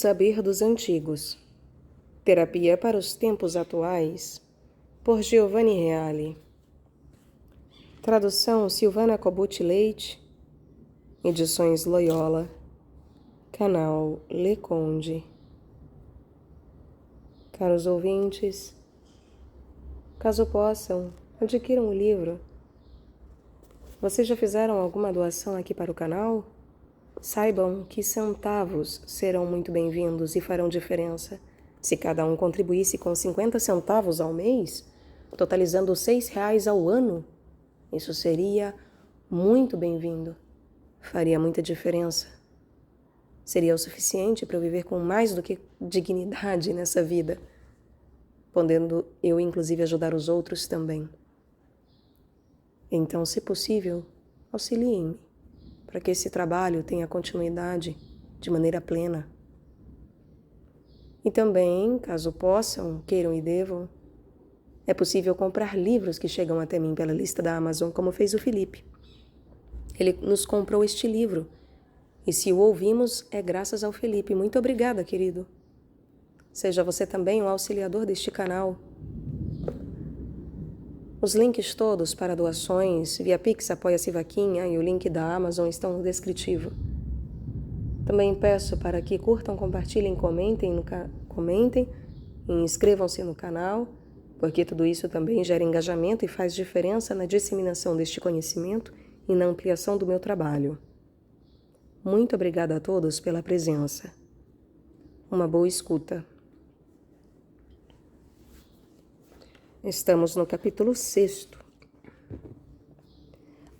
saber dos antigos. Terapia para os tempos atuais, por Giovanni Reale. Tradução Silvana Kobuti Leite. Edições Loyola. Canal Leconde. Caros ouvintes, caso possam, adquiram o livro. Vocês já fizeram alguma doação aqui para o canal? Saibam que centavos serão muito bem-vindos e farão diferença. Se cada um contribuísse com 50 centavos ao mês, totalizando R$6 ao ano, isso seria muito bem-vindo. Faria muita diferença. Seria o suficiente para eu viver com mais do que dignidade nessa vida, podendo eu, inclusive, ajudar os outros também. Então, se possível, auxiliem-me, para que esse trabalho tenha continuidade de maneira plena. E também, caso possam, queiram e devam, é possível comprar livros que chegam até mim pela lista da Amazon, como fez o Felipe. Ele nos comprou este livro, e se o ouvimos, é graças ao Felipe. Muito obrigada, querido. Seja você também um auxiliador deste canal. Os links todos para doações via Pix, Apoia-se Vaquinha e o link da Amazon estão no descritivo. Também peço para que curtam, compartilhem, comentem e inscrevam-se no canal, porque tudo isso também gera engajamento e faz diferença na disseminação deste conhecimento e na ampliação do meu trabalho. Muito obrigada a todos pela presença. Uma boa escuta. Estamos no capítulo 6.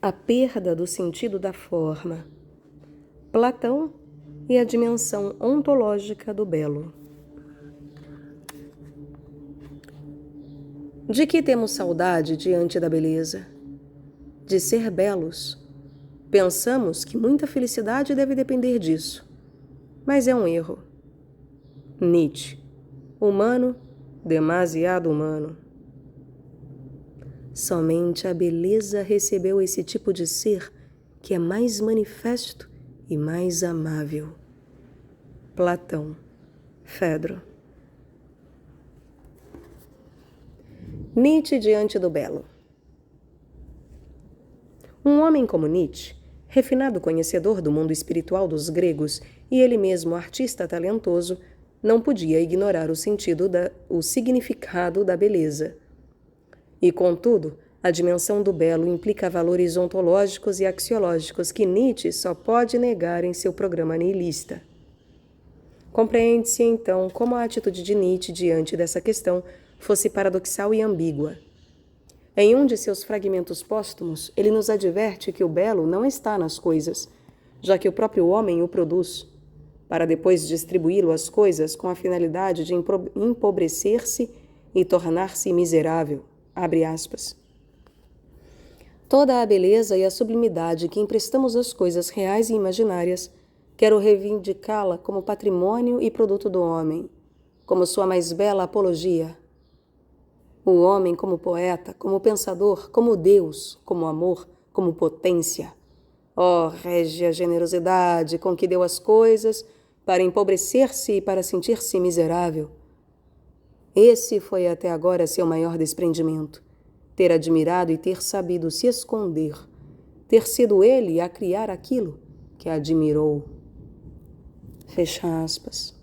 A perda do sentido da forma. Platão e a dimensão ontológica do belo. De que temos saudade diante da beleza? De ser belos. Pensamos que muita felicidade deve depender disso, mas é um erro. Nietzsche. Humano, demasiado humano. Somente a beleza recebeu esse tipo de ser que é mais manifesto e mais amável. Platão. Fedro. Nietzsche diante do belo. Um homem como Nietzsche, refinado conhecedor do mundo espiritual dos gregos e ele mesmo artista talentoso, não podia ignorar o significado da beleza. E, contudo, a dimensão do belo implica valores ontológicos e axiológicos que Nietzsche só pode negar em seu programa nihilista. Compreende-se, então, como a atitude de Nietzsche diante dessa questão fosse paradoxal e ambígua. Em um de seus fragmentos póstumos, ele nos adverte que o belo não está nas coisas, já que o próprio homem o produz, para depois distribuí-lo às coisas com a finalidade de empobrecer-se e tornar-se miserável. Abre aspas. Toda a beleza e a sublimidade que emprestamos às coisas reais e imaginárias, quero reivindicá-la como patrimônio e produto do homem, como sua mais bela apologia. O homem como poeta, como pensador, como Deus, como amor, como potência. Ó, régia generosidade com que deu as coisas para empobrecer-se e para sentir-se miserável. Esse foi até agora seu maior desprendimento, ter admirado e ter sabido se esconder, ter sido ele a criar aquilo que admirou. Fecha aspas.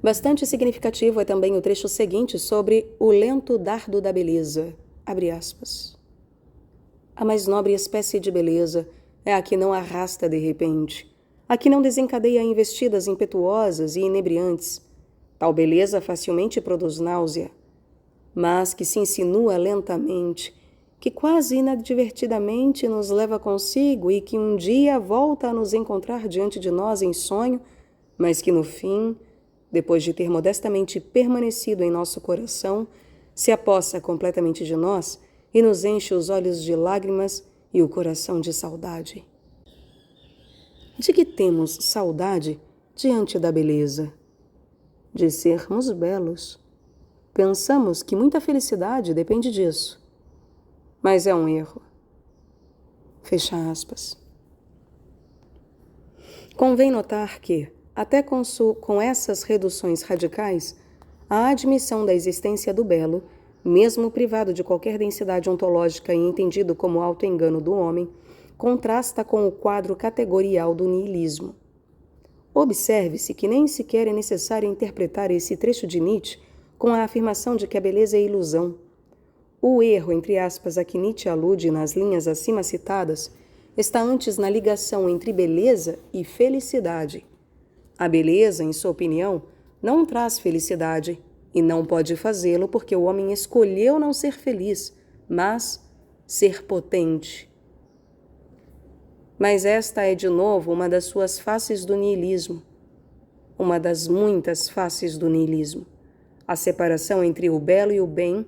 Bastante significativo é também o trecho seguinte sobre o lento dardo da beleza. Abre aspas. A mais nobre espécie de beleza é a que não arrasta de repente, a que não desencadeia investidas impetuosas e inebriantes. Tal beleza facilmente produz náusea, mas que se insinua lentamente, que quase inadvertidamente nos leva consigo e que um dia volta a nos encontrar diante de nós em sonho, mas que no fim, depois de ter modestamente permanecido em nosso coração, se apossa completamente de nós e nos enche os olhos de lágrimas e o coração de saudade. De que temos saudade diante da beleza? De sermos belos. Pensamos que muita felicidade depende disso, mas é um erro. Fecha aspas. Convém notar que, até com essas reduções radicais, a admissão da existência do belo, mesmo privado de qualquer densidade ontológica e entendido como autoengano do homem, contrasta com o quadro categorial do niilismo. Observe-se que nem sequer é necessário interpretar esse trecho de Nietzsche com a afirmação de que a beleza é ilusão. O erro, entre aspas, a que Nietzsche alude nas linhas acima citadas, está antes na ligação entre beleza e felicidade. A beleza, em sua opinião, não traz felicidade e não pode fazê-lo porque o homem escolheu não ser feliz, mas ser potente. Mas esta é de novo uma das suas faces do niilismo, uma das muitas faces do niilismo. A separação entre o belo e o bem,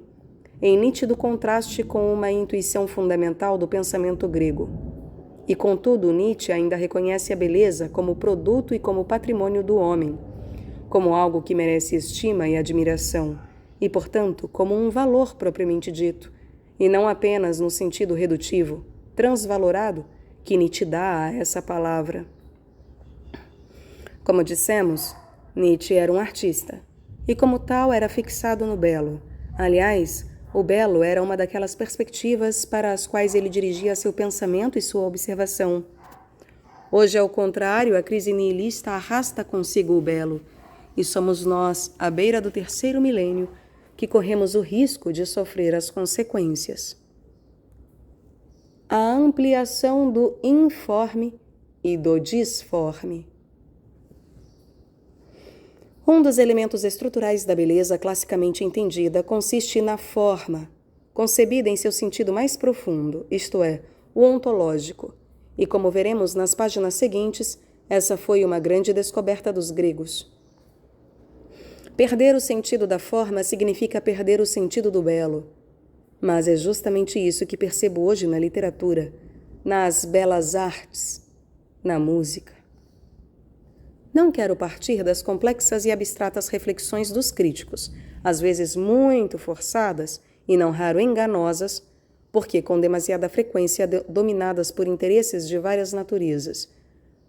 em nítido contraste com uma intuição fundamental do pensamento grego. E contudo, Nietzsche ainda reconhece a beleza como produto e como patrimônio do homem, como algo que merece estima e admiração, e, portanto, como um valor propriamente dito, e não apenas no sentido redutivo, transvalorado, que Nietzsche dá a essa palavra. Como dissemos, Nietzsche era um artista, e como tal era fixado no belo. Aliás, o belo era uma daquelas perspectivas para as quais ele dirigia seu pensamento e sua observação. Hoje, ao contrário, a crise nihilista arrasta consigo o belo, e somos nós, à beira do 3º milênio, que corremos o risco de sofrer as consequências. A ampliação do informe e do disforme. Um dos elementos estruturais da beleza classicamente entendida consiste na forma, concebida em seu sentido mais profundo, isto é, o ontológico. E como veremos nas páginas seguintes, essa foi uma grande descoberta dos gregos. Perder o sentido da forma significa perder o sentido do belo. Mas é justamente isso que percebo hoje na literatura, nas belas artes, na música. Não quero partir das complexas e abstratas reflexões dos críticos, às vezes muito forçadas e não raro enganosas, porque com demasiada frequência dominadas por interesses de várias naturezas.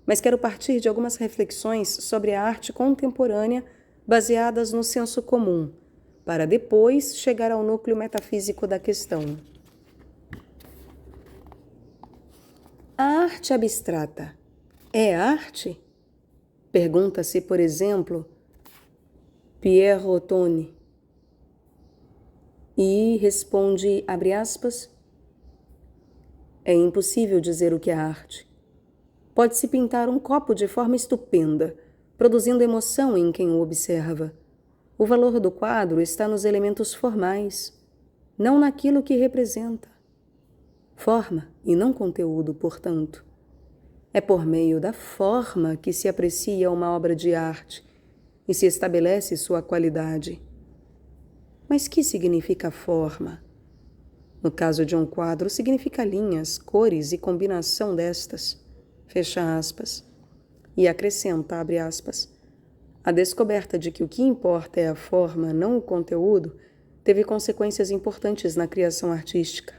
Mas quero partir de algumas reflexões sobre a arte contemporânea baseadas no senso comum, para depois chegar ao núcleo metafísico da questão. A arte abstrata é arte? Pergunta-se, por exemplo, Pierre Ottoni. E responde, abre aspas, é impossível dizer o que é arte. Pode-se pintar um copo de forma estupenda, produzindo emoção em quem o observa. O valor do quadro está nos elementos formais, não naquilo que representa. Forma e não conteúdo, portanto. É por meio da forma que se aprecia uma obra de arte e se estabelece sua qualidade. Mas que significa forma? No caso de um quadro, significa linhas, cores e combinação destas. Fecha aspas. E acrescenta, abre aspas. A descoberta de que o que importa é a forma, não o conteúdo, teve consequências importantes na criação artística.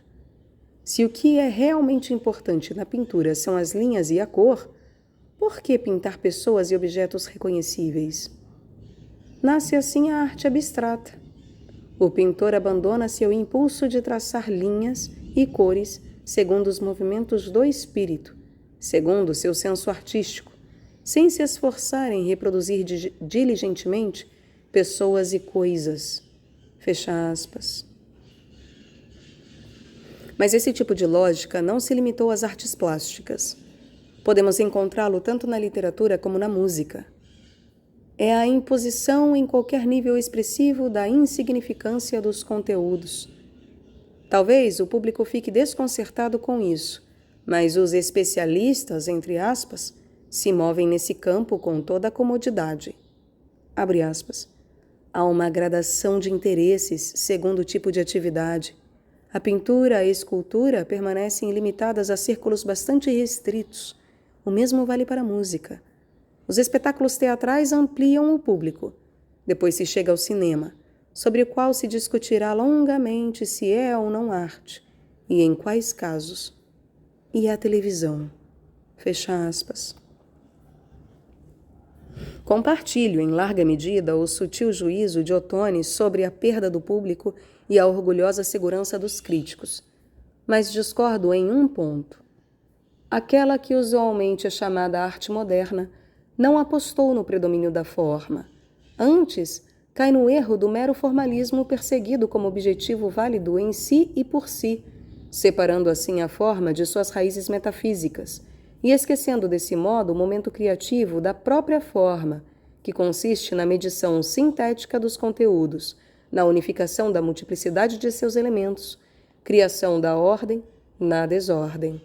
Se o que é realmente importante na pintura são as linhas e a cor, por que pintar pessoas e objetos reconhecíveis? Nasce assim a arte abstrata. O pintor abandona seu impulso de traçar linhas e cores segundo os movimentos do espírito, segundo seu senso artístico, sem se esforçar em reproduzir diligentemente pessoas e coisas. Fecha aspas. Mas esse tipo de lógica não se limitou às artes plásticas. Podemos encontrá-lo tanto na literatura como na música. É a imposição em qualquer nível expressivo da insignificância dos conteúdos. Talvez o público fique desconcertado com isso, mas os especialistas, entre aspas, se movem nesse campo com toda a comodidade. Abre aspas. Há uma gradação de interesses segundo o tipo de atividade. A pintura e a escultura permanecem limitadas a círculos bastante restritos. O mesmo vale para a música. Os espetáculos teatrais ampliam o público. Depois se chega ao cinema, sobre o qual se discutirá longamente se é ou não arte, e em quais casos. E a televisão. Fecha aspas. Compartilho, em larga medida, o sutil juízo de Ottone sobre a perda do público e a orgulhosa segurança dos críticos, mas discordo em um ponto. Aquela que usualmente é chamada arte moderna não apostou no predomínio da forma. Antes, cai no erro do mero formalismo perseguido como objetivo válido em si e por si, separando assim a forma de suas raízes metafísicas e esquecendo desse modo o momento criativo da própria forma, que consiste na medição sintética dos conteúdos, na unificação da multiplicidade de seus elementos, criação da ordem na desordem.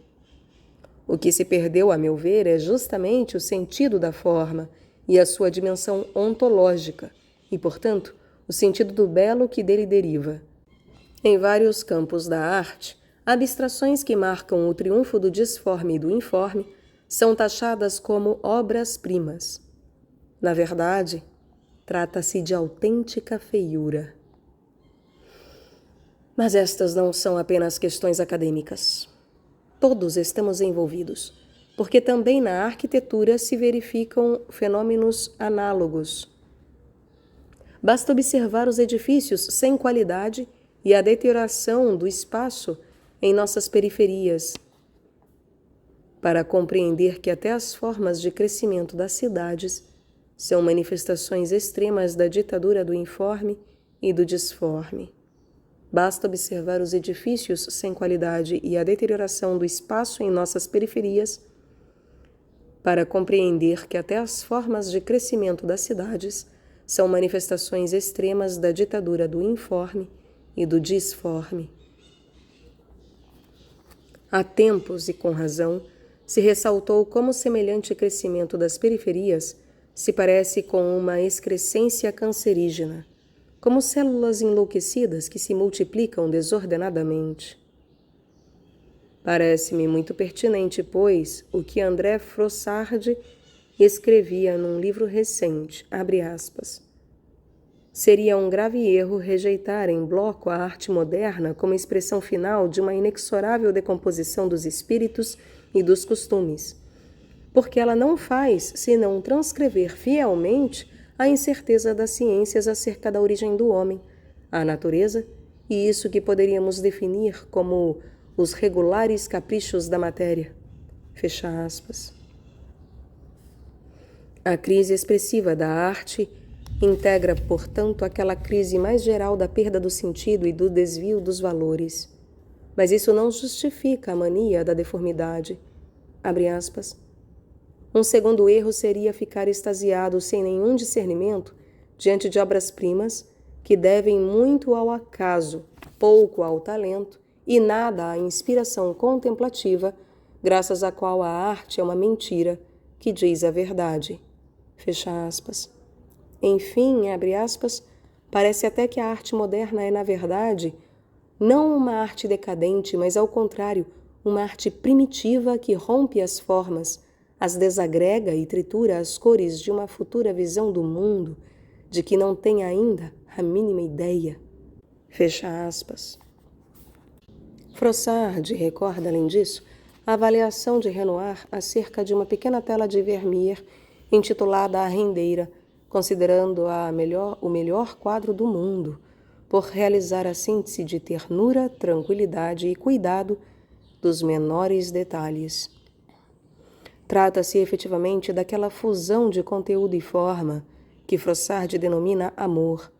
O que se perdeu, a meu ver, é justamente o sentido da forma e a sua dimensão ontológica, e, portanto, o sentido do belo que dele deriva. Em vários campos da arte, abstrações que marcam o triunfo do disforme e do informe são taxadas como obras-primas. Na verdade, trata-se de autêntica feiura. Mas estas não são apenas questões acadêmicas. Todos estamos envolvidos, porque também na arquitetura se verificam fenômenos análogos. Basta observar os edifícios sem qualidade e a deterioração do espaço em nossas periferias, para compreender que até as formas de crescimento das cidades são manifestações extremas da ditadura do informe e do disforme. Basta observar os edifícios sem qualidade e a deterioração do espaço em nossas periferias para compreender que até as formas de crescimento das cidades são manifestações extremas da ditadura do informe e do disforme. Há tempos, e com razão, se ressaltou como semelhante crescimento das periferias se parece com uma excrescência cancerígena, como células enlouquecidas que se multiplicam desordenadamente. Parece-me muito pertinente, pois, o que André Frossard escrevia num livro recente, abre aspas. Seria um grave erro rejeitar em bloco a arte moderna como expressão final de uma inexorável decomposição dos espíritos e dos costumes, porque ela não faz senão transcrever fielmente a incerteza das ciências acerca da origem do homem, a natureza e isso que poderíamos definir como os regulares caprichos da matéria. Fecha aspas. A crise expressiva da arte integra, portanto, aquela crise mais geral da perda do sentido e do desvio dos valores. Mas isso não justifica a mania da deformidade. Abre aspas. Um segundo erro seria ficar extasiado sem nenhum discernimento diante de obras-primas que devem muito ao acaso, pouco ao talento e nada à inspiração contemplativa, graças à qual a arte é uma mentira que diz a verdade. Fecha aspas. Enfim, abre aspas, parece até que a arte moderna é, na verdade, não uma arte decadente, mas, ao contrário, uma arte primitiva que rompe as formas, as desagrega e tritura as cores de uma futura visão do mundo, de que não tem ainda a mínima ideia. Fecha aspas. Frossard recorda, além disso, a avaliação de Renoir acerca de uma pequena tela de Vermeer intitulada A Rendeira, considerando-a o melhor quadro do mundo, por realizar a síntese de ternura, tranquilidade e cuidado dos menores detalhes. Trata-se efetivamente daquela fusão de conteúdo e forma que Frossard denomina amor,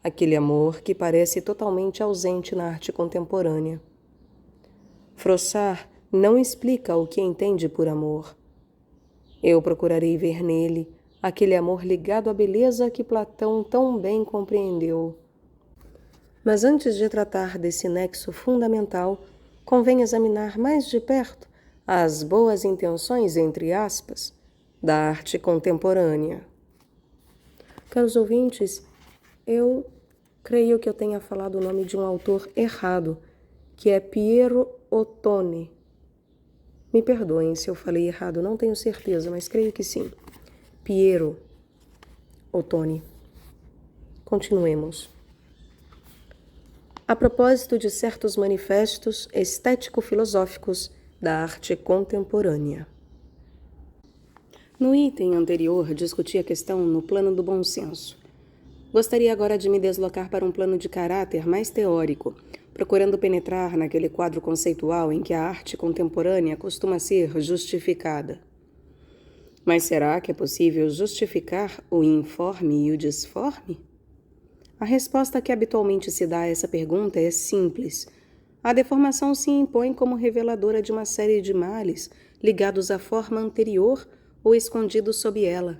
aquele amor que parece totalmente ausente na arte contemporânea. Frossard não explica o que entende por amor. Eu procurarei ver nele aquele amor ligado à beleza que Platão tão bem compreendeu. Mas antes de tratar desse nexo fundamental, convém examinar mais de perto as boas intenções, entre aspas, da arte contemporânea. Caros ouvintes, eu creio que eu tenha falado o nome de um autor errado, que é Piero Ottone. Me perdoem se eu falei errado, não tenho certeza, mas creio que sim. Piero Ottone. Continuemos. A propósito de certos manifestos estético-filosóficos da arte contemporânea. No item anterior, discuti a questão no plano do bom senso. Gostaria agora de me deslocar para um plano de caráter mais teórico, procurando penetrar naquele quadro conceitual em que a arte contemporânea costuma ser justificada. Mas será que é possível justificar o informe e o disforme? A resposta que habitualmente se dá a essa pergunta é simples. A deformação se impõe como reveladora de uma série de males ligados à forma anterior ou escondidos sob ela.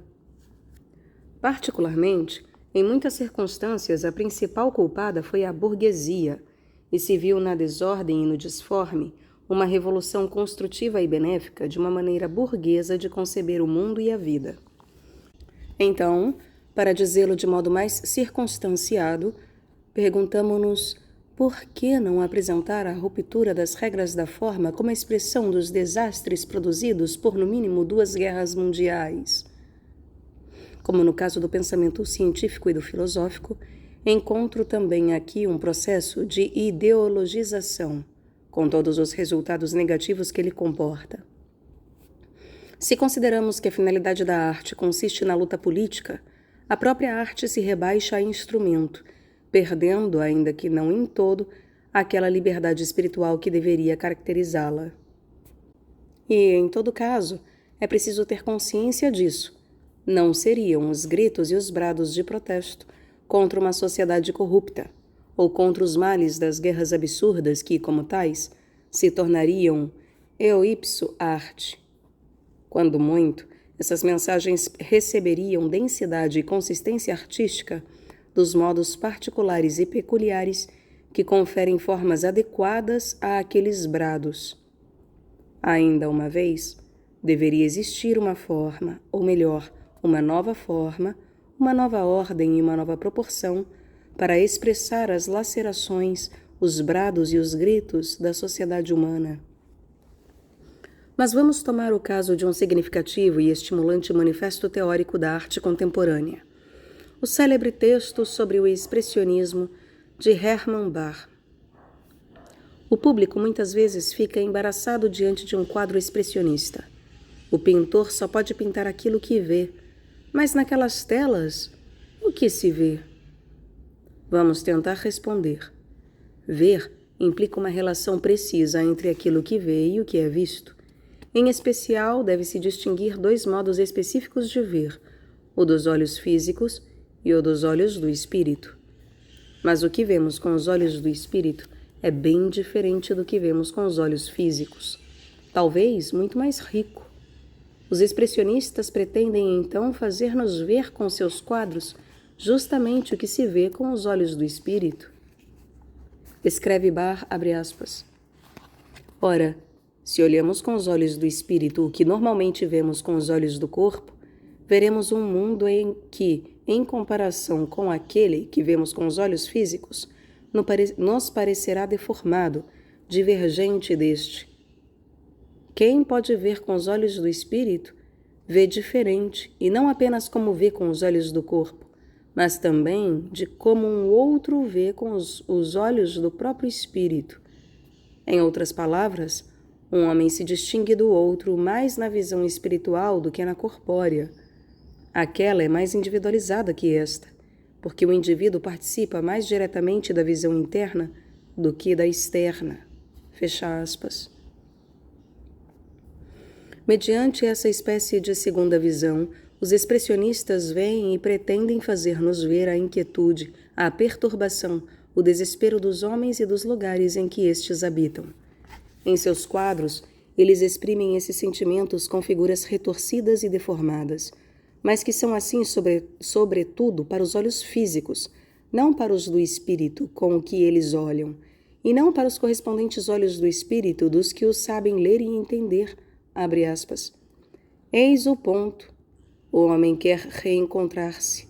Particularmente, em muitas circunstâncias, a principal culpada foi a burguesia, e se viu na desordem e no disforme uma revolução construtiva e benéfica de uma maneira burguesa de conceber o mundo e a vida. Então, para dizê-lo de modo mais circunstanciado, perguntamo-nos por que não apresentar a ruptura das regras da forma como a expressão dos desastres produzidos por no mínimo 2 guerras mundiais? Como no caso do pensamento científico e do filosófico, encontro também aqui um processo de ideologização, com todos os resultados negativos que ele comporta. Se consideramos que a finalidade da arte consiste na luta política, a própria arte se rebaixa a instrumento, perdendo, ainda que não em todo, aquela liberdade espiritual que deveria caracterizá-la. E, em todo caso, é preciso ter consciência disso. Não seriam os gritos e os brados de protesto contra uma sociedade corrupta, ou contra os males das guerras absurdas que, como tais, se tornariam eo ipso arte. Quando muito, essas mensagens receberiam densidade e consistência artística dos modos particulares e peculiares que conferem formas adequadas a aqueles brados. Ainda uma vez, deveria existir uma forma, ou melhor, uma nova forma, uma nova ordem e uma nova proporção para expressar as lacerações, os brados e os gritos da sociedade humana. Mas vamos tomar o caso de um significativo e estimulante manifesto teórico da arte contemporânea. O célebre texto sobre o expressionismo de Hermann Bahr. O público muitas vezes fica embaraçado diante de um quadro expressionista. O pintor só pode pintar aquilo que vê, mas naquelas telas, o que se vê? Vamos tentar responder. Ver implica uma relação precisa entre aquilo que vê e o que é visto. Em especial, deve-se distinguir 2 modos específicos de ver, o dos olhos físicos e o dos olhos do espírito. Mas o que vemos com os olhos do espírito é bem diferente do que vemos com os olhos físicos, talvez muito mais rico. Os expressionistas pretendem então fazer-nos ver com seus quadros justamente o que se vê com os olhos do espírito. Escreve Bahr, abre aspas. Ora, se olhamos com os olhos do espírito o que normalmente vemos com os olhos do corpo, veremos um mundo em que, em comparação com aquele que vemos com os olhos físicos, nos parecerá deformado, divergente deste. Quem pode ver com os olhos do espírito, vê diferente, e não apenas como vê com os olhos do corpo, mas também de como um outro vê com os olhos do próprio espírito. Em outras palavras, um homem se distingue do outro mais na visão espiritual do que na corpórea. Aquela é mais individualizada que esta, porque o indivíduo participa mais diretamente da visão interna do que da externa. Fecha aspas. Mediante essa espécie de segunda visão, os expressionistas veem e pretendem fazer-nos ver a inquietude, a perturbação, o desespero dos homens e dos lugares em que estes habitam. Em seus quadros, eles exprimem esses sentimentos com figuras retorcidas e deformadas, mas que são assim sobretudo para os olhos físicos, não para os do espírito com o que eles olham, e não para os correspondentes olhos do espírito dos que os sabem ler e entender. Abre aspas. Eis o ponto. O homem quer reencontrar-se.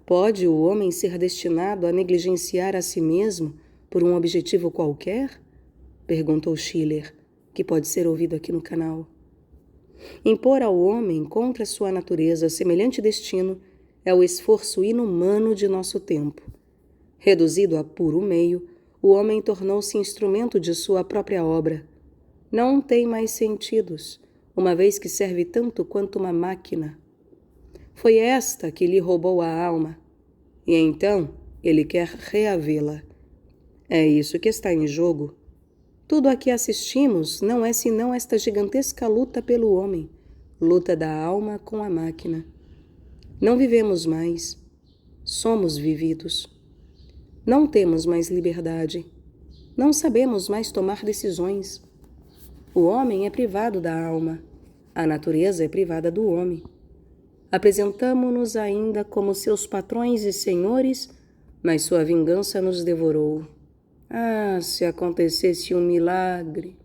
Pode o homem ser destinado a negligenciar a si mesmo por um objetivo qualquer? Perguntou Schiller, que pode ser ouvido aqui no canal. Impor ao homem contra sua natureza semelhante destino é o esforço inumano de nosso tempo. Reduzido a puro meio, o homem tornou-se instrumento de sua própria obra. Não tem mais sentidos. uma vez que serve tanto quanto uma máquina. Foi esta que lhe roubou a alma, e então ele quer reavê-la. É isso que está em jogo. Tudo a que assistimos não é senão esta gigantesca luta pelo homem, luta da alma com a máquina. Não vivemos mais, somos vividos. Não temos mais liberdade, não sabemos mais tomar decisões. O homem é privado da alma, a natureza é privada do homem. Apresentamo-nos ainda como seus patrões e senhores, mas sua vingança nos devorou. Ah, se acontecesse um milagre!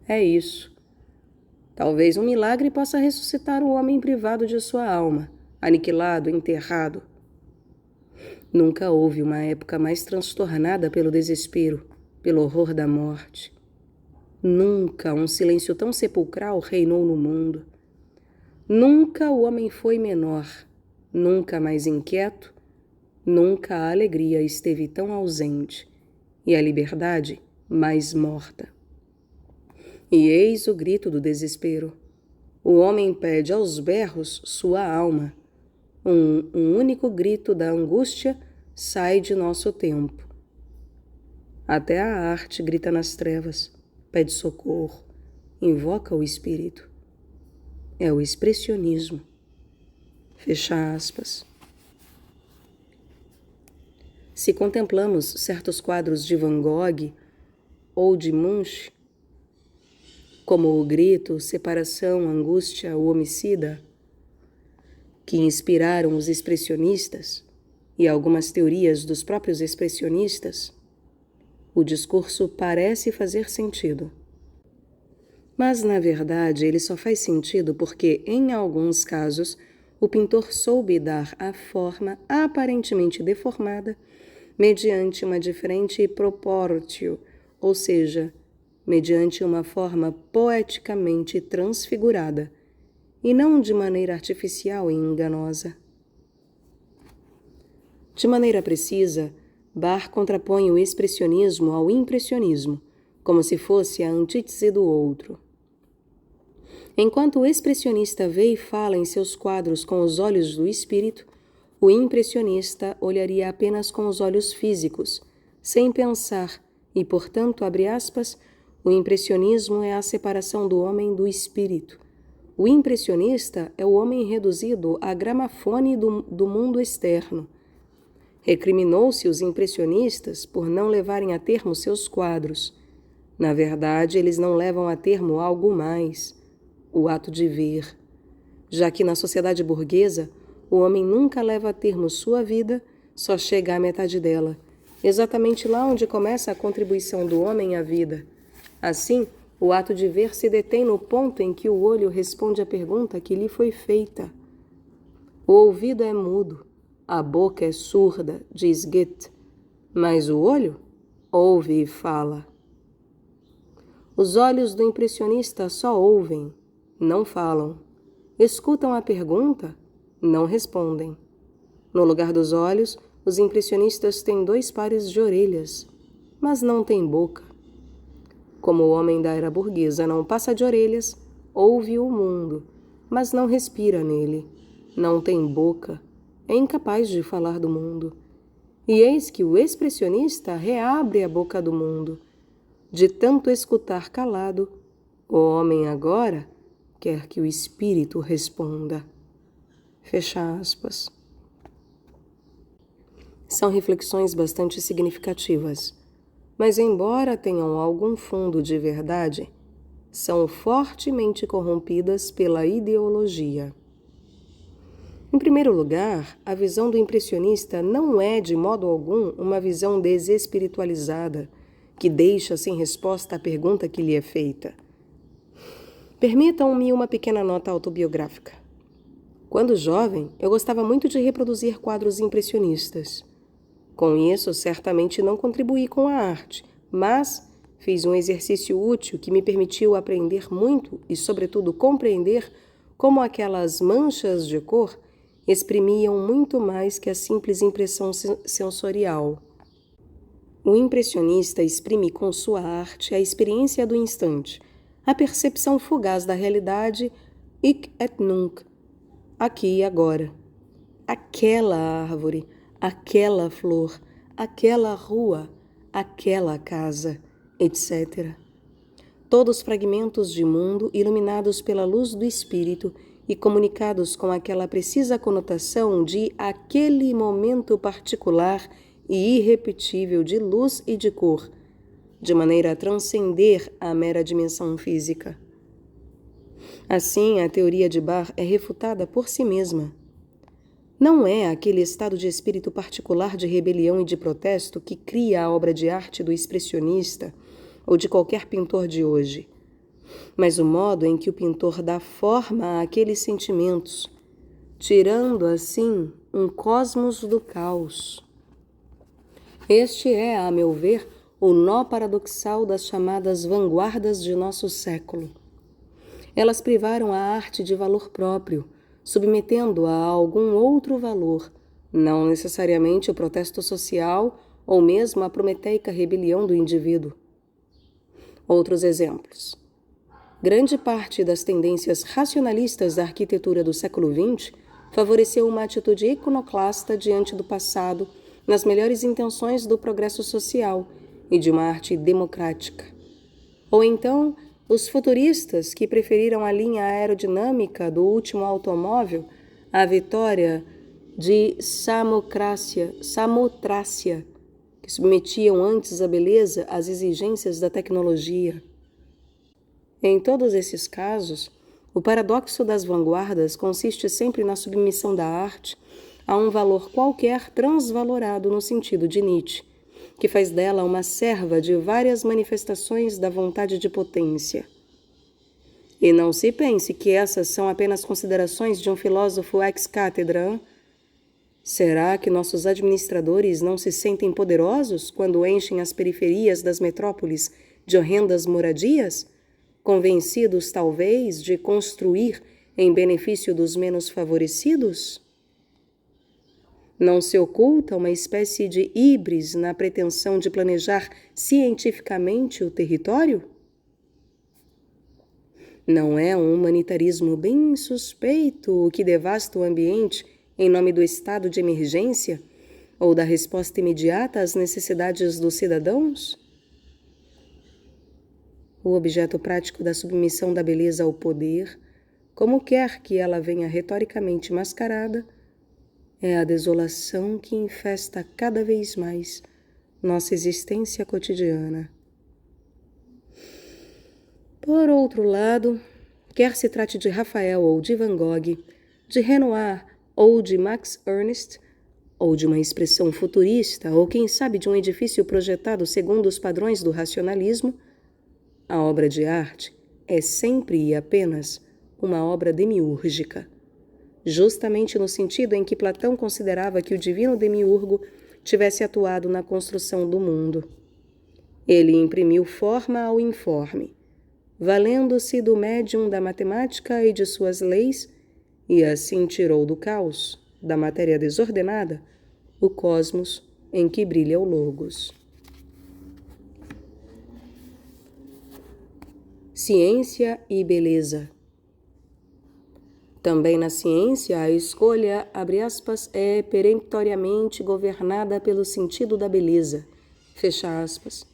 É isso. Talvez um milagre possa ressuscitar o homem privado de sua alma, aniquilado, enterrado. Nunca houve uma época mais transtornada pelo desespero, pelo horror da morte. Nunca um silêncio tão sepulcral reinou no mundo. Nunca o homem foi menor, nunca mais inquieto, nunca a alegria esteve tão ausente e a liberdade mais morta. E eis o grito do desespero. O homem pede aos berros sua alma. Um único grito da angústia sai de nosso tempo. Até a arte grita nas trevas, pede socorro, invoca o espírito. É o expressionismo. Fecha aspas. Se contemplamos certos quadros de Van Gogh ou de Munch, como o grito, separação, angústia, o homicida, que inspiraram os expressionistas e algumas teorias dos próprios expressionistas, o discurso parece fazer sentido. Mas, na verdade, ele só faz sentido porque, em alguns casos, o pintor soube dar a forma aparentemente deformada mediante uma diferente proportio, ou seja, mediante uma forma poeticamente transfigurada, e não de maneira artificial e enganosa. De maneira precisa, Barr contrapõe o expressionismo ao impressionismo, como se fosse a antítese do outro. Enquanto o expressionista vê e fala em seus quadros com os olhos do espírito, o impressionista olharia apenas com os olhos físicos, sem pensar, e, portanto, abre aspas, o impressionismo é a separação do homem do espírito. O impressionista é o homem reduzido a gramafone do mundo externo. Recriminou-se os impressionistas por não levarem a termo seus quadros. Na verdade, eles não levam a termo algo mais, o ato de ver. Já que na sociedade burguesa, o homem nunca leva a termo sua vida, só chega à metade dela, exatamente lá onde começa a contribuição do homem à vida. Assim, o ato de ver se detém no ponto em que o olho responde à pergunta que lhe foi feita. O ouvido é mudo, a boca é surda, diz Goethe, mas o olho ouve e fala. Os olhos do impressionista só ouvem, não falam. Escutam a pergunta, não respondem. No lugar dos olhos, os impressionistas têm 2 pares de orelhas, mas não têm boca. Como o homem da era burguesa não passa de orelhas, ouve o mundo, mas não respira nele, não tem boca, é incapaz de falar do mundo. E eis que o expressionista reabre a boca do mundo. De tanto escutar calado, o homem agora quer que o espírito responda. Fecha aspas. São reflexões bastante significativas, mas embora tenham algum fundo de verdade, são fortemente corrompidas pela ideologia. Em primeiro lugar, a visão do impressionista não é, de modo algum, uma visão desespiritualizada, que deixa sem resposta a pergunta que lhe é feita. Permitam-me uma pequena nota autobiográfica. Quando jovem, eu gostava muito de reproduzir quadros impressionistas. Com isso, certamente não contribuí com a arte, mas fiz um exercício útil que me permitiu aprender muito e, sobretudo, compreender como aquelas manchas de cor exprimiam muito mais que a simples impressão sensorial. O impressionista exprime com sua arte a experiência do instante, a percepção fugaz da realidade hic et nunc, aqui e agora. Aquela árvore, aquela flor, aquela rua, aquela casa, etc. Todos fragmentos de mundo iluminados pela luz do Espírito e comunicados com aquela precisa conotação de aquele momento particular e irrepetível de luz e de cor, de maneira a transcender a mera dimensão física. Assim, a teoria de Barr é refutada por si mesma. Não é aquele estado de espírito particular de rebelião e de protesto que cria a obra de arte do expressionista ou de qualquer pintor de hoje, mas o modo em que o pintor dá forma àqueles sentimentos, tirando assim um cosmos do caos. Este é, a meu ver, o nó paradoxal das chamadas vanguardas de nosso século. Elas privaram a arte de valor próprio, submetendo-a a algum outro valor, não necessariamente o protesto social ou mesmo a prometeica rebelião do indivíduo. Outros exemplos. Grande parte das tendências racionalistas da arquitetura do século XX favoreceu uma atitude iconoclasta diante do passado, nas melhores intenções do progresso social e de uma arte democrática. Ou então, os futuristas que preferiram a linha aerodinâmica do último automóvel à vitória de Samotrácia, que submetiam antes a beleza às exigências da tecnologia. Em todos esses casos, o paradoxo das vanguardas consiste sempre na submissão da arte a um valor qualquer transvalorado no sentido de Nietzsche, que faz dela uma serva de várias manifestações da vontade de potência. E não se pense que essas são apenas considerações de um filósofo ex-cátedra. Será que nossos administradores não se sentem poderosos quando enchem as periferias das metrópoles de horrendas moradias, convencidos, talvez, de construir em benefício dos menos favorecidos? Não se oculta uma espécie de híbris na pretensão de planejar cientificamente o território? Não é um humanitarismo bem suspeito o que devasta o ambiente em nome do estado de emergência ou da resposta imediata às necessidades dos cidadãos? O objeto prático da submissão da beleza ao poder, como quer que ela venha retoricamente mascarada, é a desolação que infesta cada vez mais nossa existência cotidiana. Por outro lado, quer se trate de Rafael ou de Van Gogh, de Renoir ou de Max Ernst, ou de uma expressão futurista, ou quem sabe de um edifício projetado segundo os padrões do racionalismo, a obra de arte é sempre e apenas uma obra demiúrgica, justamente no sentido em que Platão considerava que o divino demiurgo tivesse atuado na construção do mundo. Ele imprimiu forma ao informe, valendo-se do médium da matemática e de suas leis, e assim tirou do caos, da matéria desordenada, o cosmos em que brilha o Logos. Ciência e beleza. Também na ciência, a escolha, abre aspas, é peremptoriamente governada pelo sentido da beleza, fecha aspas.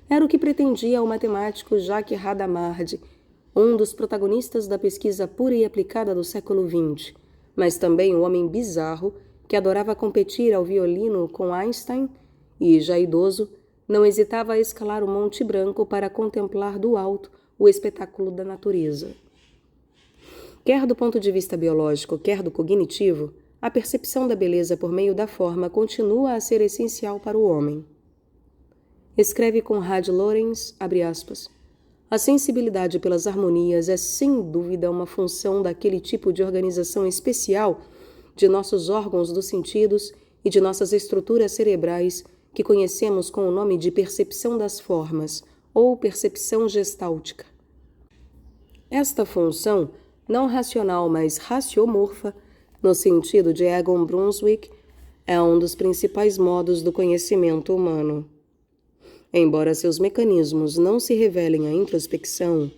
Era o que pretendia o matemático Jacques Hadamard, um dos protagonistas da pesquisa pura e aplicada do século XX, mas também o homem bizarro que adorava competir ao violino com Einstein e, já idoso, não hesitava a escalar o Monte Branco para contemplar do alto o espetáculo da natureza. Quer do ponto de vista biológico, quer do cognitivo, a percepção da beleza por meio da forma continua a ser essencial para o homem. Escreve Konrad Lorenz, abre aspas, a sensibilidade pelas harmonias é sem dúvida uma função daquele tipo de organização especial de nossos órgãos dos sentidos e de nossas estruturas cerebrais que conhecemos com o nome de percepção das formas ou percepção gestáltica. Esta função, não racional, mas raciomorfa, no sentido de Egon Brunswick, é um dos principais modos do conhecimento humano. Embora seus mecanismos não se revelem à introspecção,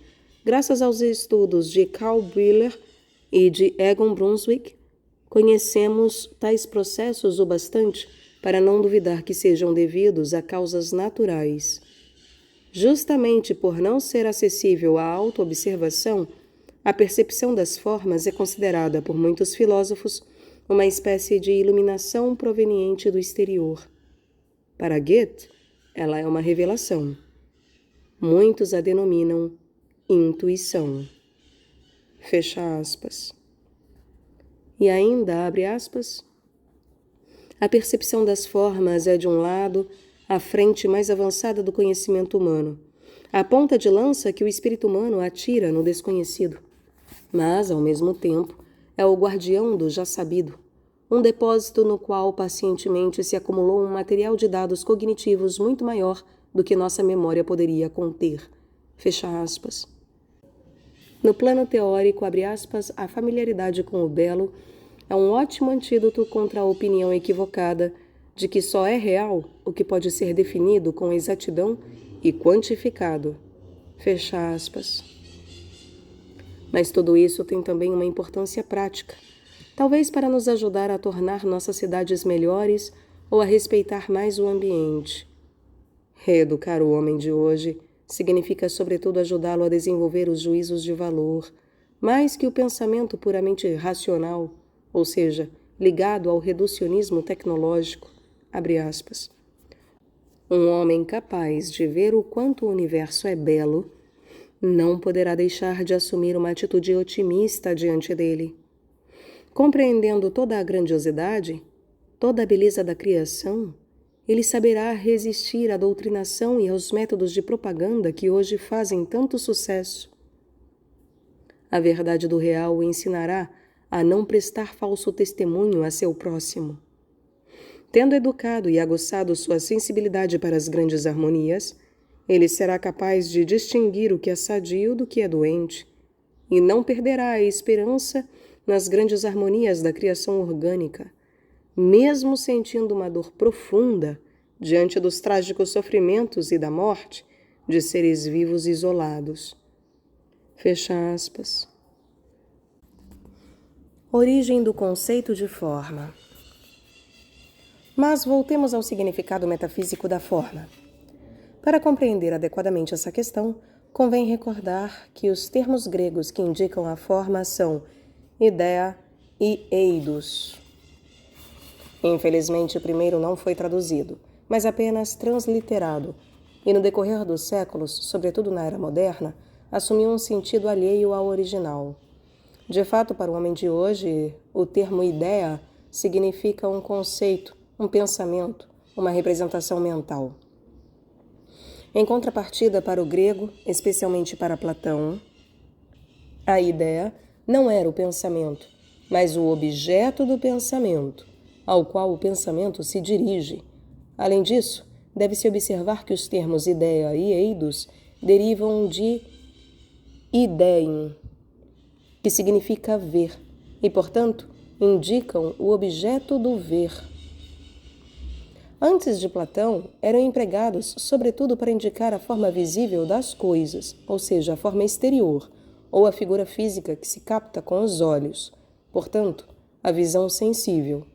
Graças aos estudos de Carl Briller e de Egon Brunswick, conhecemos tais processos o bastante para não duvidar que sejam devidos a causas naturais. Justamente por não ser acessível à autoobservação, a percepção das formas é considerada por muitos filósofos uma espécie de iluminação proveniente do exterior. Para Goethe, ela é uma revelação. Muitos a denominam intuição. Fecha aspas. E ainda abre aspas. A percepção das formas é, de um lado, a frente mais avançada do conhecimento humano, a ponta de lança que o espírito humano atira no desconhecido. Mas, ao mesmo tempo, é o guardião do já sabido, um depósito no qual pacientemente se acumulou um material de dados cognitivos muito maior do que nossa memória poderia conter. Fecha aspas. No plano teórico, abre aspas, a familiaridade com o belo é um ótimo antídoto contra a opinião equivocada de que só é real o que pode ser definido com exatidão e quantificado. Fecha aspas. Mas tudo isso tem também uma importância prática, talvez para nos ajudar a tornar nossas cidades melhores ou a respeitar mais o ambiente. Reeducar o homem de hoje significa, sobretudo, ajudá-lo a desenvolver os juízos de valor, mais que o pensamento puramente racional, ou seja, ligado ao reducionismo tecnológico, abre aspas. Um homem capaz de ver o quanto o universo é belo não poderá deixar de assumir uma atitude otimista diante dele. Compreendendo toda a grandiosidade, toda a beleza da criação, ele saberá resistir à doutrinação e aos métodos de propaganda que hoje fazem tanto sucesso. A verdade do real o ensinará a não prestar falso testemunho a seu próximo. Tendo educado e aguçado sua sensibilidade para as grandes harmonias, ele será capaz de distinguir o que é sadio do que é doente, e não perderá a esperança nas grandes harmonias da criação orgânica, mesmo sentindo uma dor profunda diante dos trágicos sofrimentos e da morte de seres vivos isolados. Fecha aspas. Origem do conceito de forma. Mas voltemos ao significado metafísico da forma. Para compreender adequadamente essa questão, convém recordar que os termos gregos que indicam a forma são ideia e eidos. Infelizmente, o primeiro não foi traduzido, mas apenas transliterado, e no decorrer dos séculos, sobretudo na era moderna, assumiu um sentido alheio ao original. De fato, para o homem de hoje, o termo ideia significa um conceito, um pensamento, uma representação mental. Em contrapartida, para o grego, especialmente para Platão, a ideia não era o pensamento, mas o objeto do pensamento, ao qual o pensamento se dirige. Além disso, deve-se observar que os termos ideia e eidos derivam de idein, que significa ver, e, portanto, indicam o objeto do ver. Antes de Platão, eram empregados sobretudo para indicar a forma visível das coisas, ou seja, a forma exterior, ou a figura física que se capta com os olhos, portanto, a visão sensível.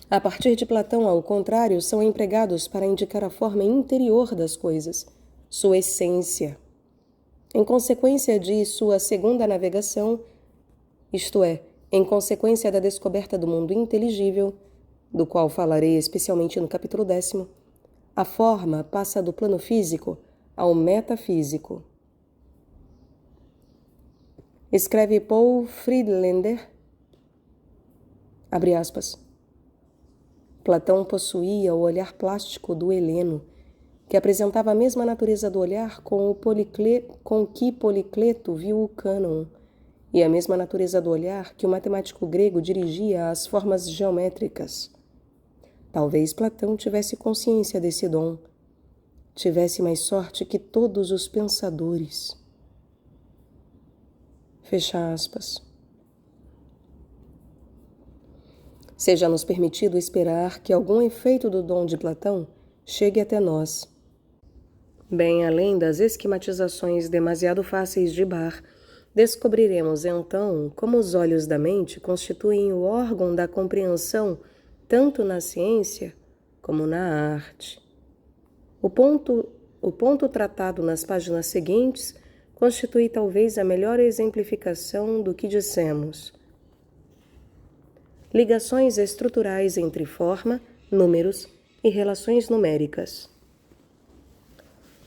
A partir de Platão, ao contrário, são empregados para indicar a forma interior das coisas, sua essência. Em consequência de sua segunda navegação, isto é, em consequência da descoberta do mundo inteligível, do qual falarei especialmente no capítulo 10º, a forma passa do plano físico ao metafísico. Escreve Paul Friedlander, abre aspas, Platão possuía o olhar plástico do Heleno, que apresentava a mesma natureza do olhar com que Policleto viu o cânon, e a mesma natureza do olhar que o matemático grego dirigia às formas geométricas. Talvez Platão tivesse consciência desse dom, tivesse mais sorte que todos os pensadores. Fecha aspas. Seja-nos permitido esperar que algum efeito do dom de Platão chegue até nós. Bem além das esquematizações demasiado fáceis de Barr, descobriremos então como os olhos da mente constituem o órgão da compreensão tanto na ciência como na arte. O ponto tratado nas páginas seguintes constitui talvez a melhor exemplificação do que dissemos. Ligações estruturais entre forma, números e relações numéricas.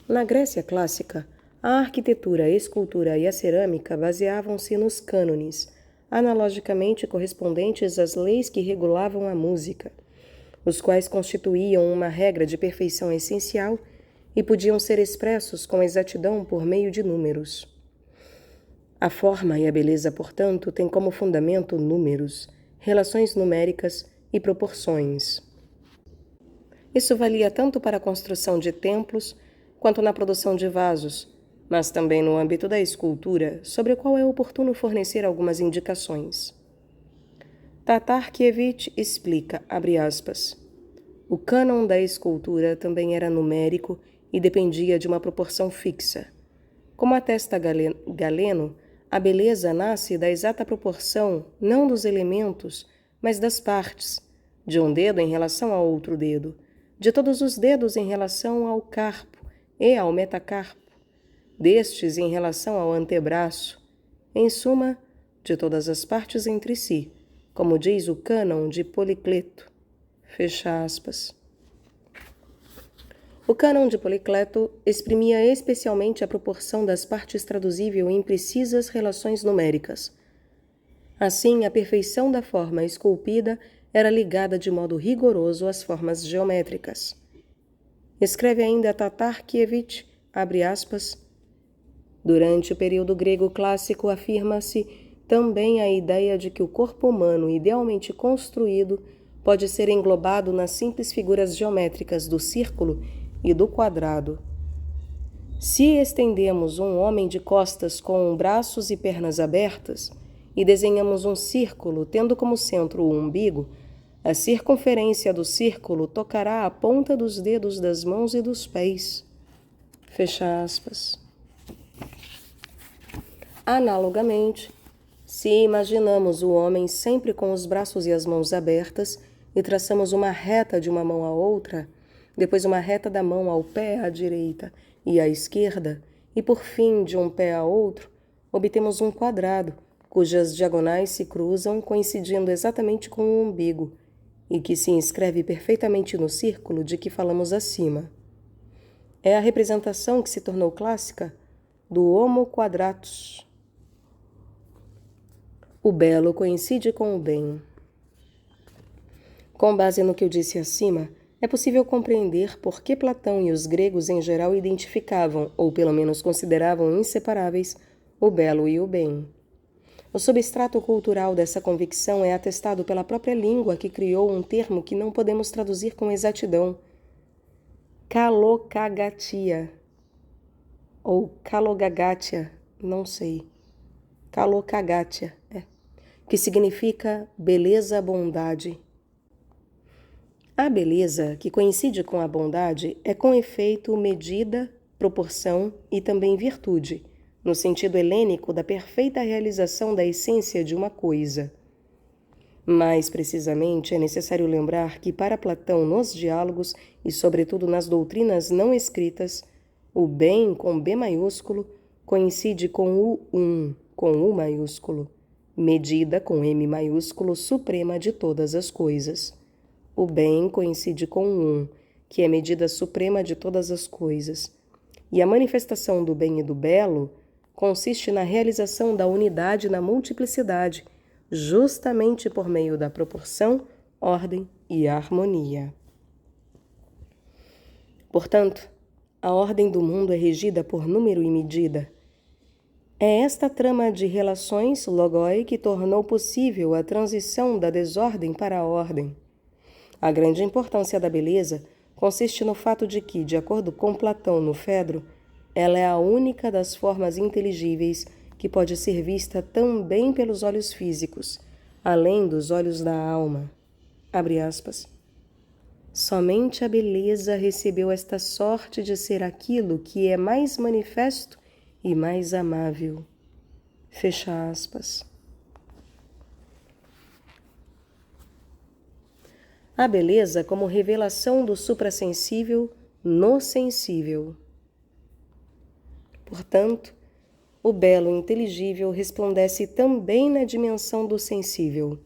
Na Grécia clássica, a arquitetura, a escultura e a cerâmica baseavam-se nos cânones, analogicamente correspondentes às leis que regulavam a música, os quais constituíam uma regra de perfeição essencial e podiam ser expressos com exatidão por meio de números. A forma e a beleza, portanto, têm como fundamento números, relações numéricas e proporções. Isso valia tanto para a construção de templos quanto na produção de vasos, mas também no âmbito da escultura, sobre o qual é oportuno fornecer algumas indicações. Tatarkiewicz explica, abre aspas, o cânon da escultura também era numérico e dependia de uma proporção fixa. Como atesta Galeno, a beleza nasce da exata proporção não dos elementos, mas das partes, de um dedo em relação ao outro dedo, de todos os dedos em relação ao carpo e ao metacarpo, destes em relação ao antebraço, em suma, de todas as partes entre si, como diz o cânon de Policleto. Fecha aspas. O cânon de Policleto exprimia especialmente a proporção das partes traduzível em precisas relações numéricas. Assim, a perfeição da forma esculpida era ligada de modo rigoroso às formas geométricas. Escreve ainda Tatarkiewicz, abre aspas, durante o período grego clássico afirma-se também a ideia de que o corpo humano idealmente construído pode ser englobado nas simples figuras geométricas do círculo e do quadrado. Se estendemos um homem de costas com braços e pernas abertas e desenhamos um círculo tendo como centro o umbigo, a circunferência do círculo tocará a ponta dos dedos das mãos e dos pés. Fecha aspas. Analogamente, se imaginamos o homem sempre com os braços e as mãos abertas e traçamos uma reta de uma mão à outra, depois uma reta da mão ao pé à direita e à esquerda, e por fim de um pé a outro, obtemos um quadrado, cujas diagonais se cruzam coincidindo exatamente com o umbigo, e que se inscreve perfeitamente no círculo de que falamos acima. É a representação que se tornou clássica do Homo quadratus. O belo coincide com o bem. Com base no que eu disse acima, é possível compreender por que Platão e os gregos em geral identificavam, ou pelo menos consideravam inseparáveis, o belo e o bem. O substrato cultural dessa convicção é atestado pela própria língua que criou um termo que não podemos traduzir com exatidão. Kalokagatia, ou Kalogagatia, não sei. Kalokagatia, que significa beleza-bondade. A beleza, que coincide com a bondade, é com efeito medida, proporção e também virtude, no sentido helênico da perfeita realização da essência de uma coisa. Mais precisamente, é necessário lembrar que para Platão, nos diálogos e sobretudo nas doutrinas não escritas, o bem com B maiúsculo coincide com o com U maiúsculo, medida com M maiúsculo suprema de todas as coisas. O bem coincide com o que é medida suprema de todas as coisas. E a manifestação do bem e do belo consiste na realização da unidade na multiplicidade, justamente por meio da proporção, ordem e harmonia. Portanto, a ordem do mundo é regida por número e medida. É esta trama de relações, logoi, que tornou possível a transição da desordem para a ordem. A grande importância da beleza consiste no fato de que, de acordo com Platão no Fedro, ela é a única das formas inteligíveis que pode ser vista também pelos olhos físicos, além dos olhos da alma. Abre aspas. Somente a beleza recebeu esta sorte de ser aquilo que é mais manifesto e mais amável. Fecha aspas. A beleza como revelação do suprassensível no sensível. Portanto, o belo inteligível resplandece também na dimensão do sensível.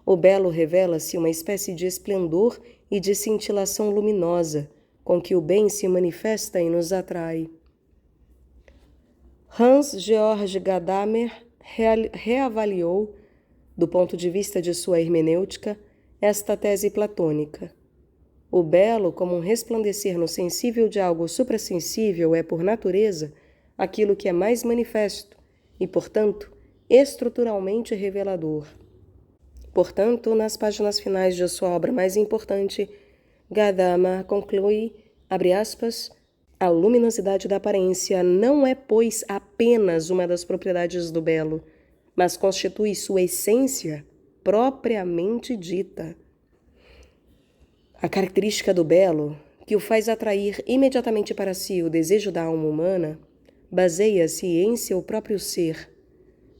O belo revela-se uma espécie de esplendor e de cintilação luminosa, com que o bem se manifesta e nos atrai. Hans Georg Gadamer reavaliou, do ponto de vista de sua hermenêutica, esta tese platônica. O belo, como um resplandecer no sensível de algo suprassensível, é, por natureza, aquilo que é mais manifesto e, portanto, estruturalmente revelador. Portanto, nas páginas finais de sua obra mais importante, Gadamer conclui, abre aspas, a luminosidade da aparência não é, pois, apenas uma das propriedades do belo, mas constitui sua essência propriamente dita. A característica do belo, que o faz atrair imediatamente para si o desejo da alma humana, baseia-se em seu próprio ser.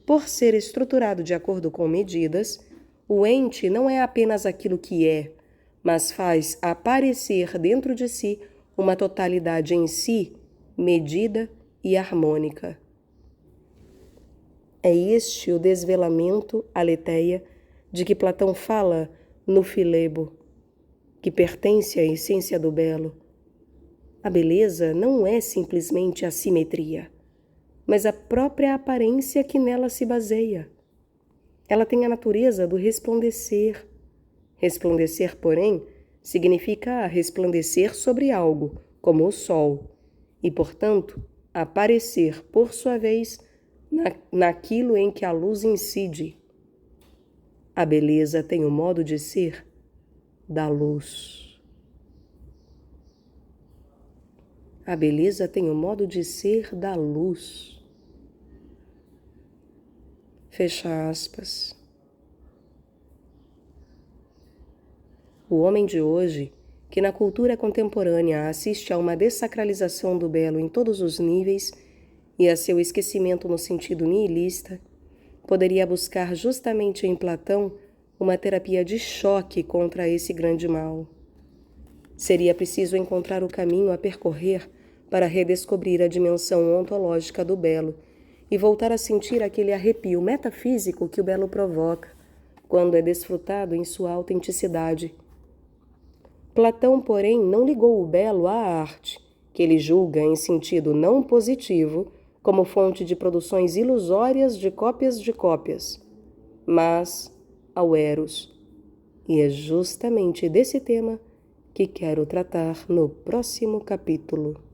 Por ser estruturado de acordo com medidas, o ente não é apenas aquilo que é, mas faz aparecer dentro de si uma totalidade em si, medida e harmônica. É este o desvelamento, aletheia, de que Platão fala no Filebo, que pertence à essência do belo. A beleza não é simplesmente a simetria, mas a própria aparência que nela se baseia. Ela tem a natureza do resplandecer. Resplandecer, porém, significa resplandecer sobre algo, como o sol, e, portanto, aparecer, por sua vez, naquilo em que a luz incide. A beleza tem o modo de ser da luz. A beleza tem o modo de ser da luz. Fecha aspas. O homem de hoje, que na cultura contemporânea assiste a uma dessacralização do belo em todos os níveis e a seu esquecimento no sentido nihilista, poderia buscar justamente em Platão uma terapia de choque contra esse grande mal. Seria preciso encontrar o caminho a percorrer para redescobrir a dimensão ontológica do belo e voltar a sentir aquele arrepio metafísico que o belo provoca, quando é desfrutado em sua autenticidade. Platão, porém, não ligou o belo à arte, que ele julga em sentido não positivo, como fonte de produções ilusórias de cópias, mas ao Eros. E é justamente desse tema que quero tratar no próximo capítulo.